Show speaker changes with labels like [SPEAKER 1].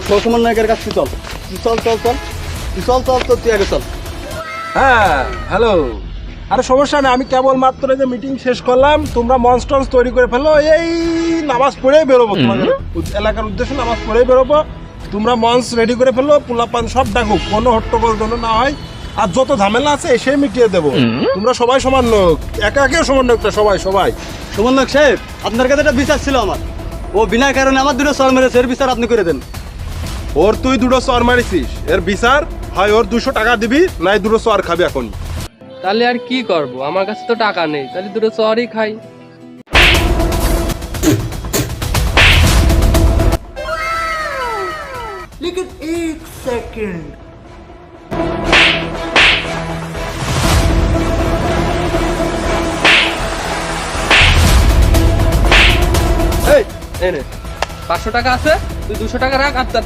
[SPEAKER 1] সমন্বয়কের কাছে চল, চল চল চল চল চল চল তুই আগে চল।
[SPEAKER 2] হ্যাঁ হ্যালো, আরে সমস্যা নেই, আমি কেবল মাত্র যে মিটিং শেষ করলাম, তোমরা মঞ্চ টঞ্চ তৈরি করে ফেলো, এই নামাজ পড়েই বেরোবো, তোমাদের এলাকার উদ্দেশ্যে নামাজ পড়েই বেরোবো। তোমরা মঞ্চ রেডি করে ফেলো, পোলাপান সব ডাকুক, কোনো হট্টগোল যেন না হয়, আর যত ঝামেলা আছে এসে মিটিয়ে দেবো। তোমরা সবাই সমান লোক, একা একেও সমান লোকটা, সবাই সবাই।
[SPEAKER 1] সমন্বয়ক সাহেব, আপনার কাছে একটা বিচার ছিল আমার, ও বিনা কারণে আমার দুটো সর মেরেছে, এর বিচার আপনি করে দেন।
[SPEAKER 2] ওর তুই দুটো চর মারিছিস, এর বিচার হয় ওর 200 টাকা দিবি, নাই দুটো চর খাবি এখন।
[SPEAKER 3] তাহলে আর কি করব, আমার কাছে তো টাকা নেই, তাহলে দুটো চরই খাই।
[SPEAKER 4] लेकिन एक सेकंड
[SPEAKER 3] এই নে 500 টাকা আছে, তুই 200 টাকা রাখ, আর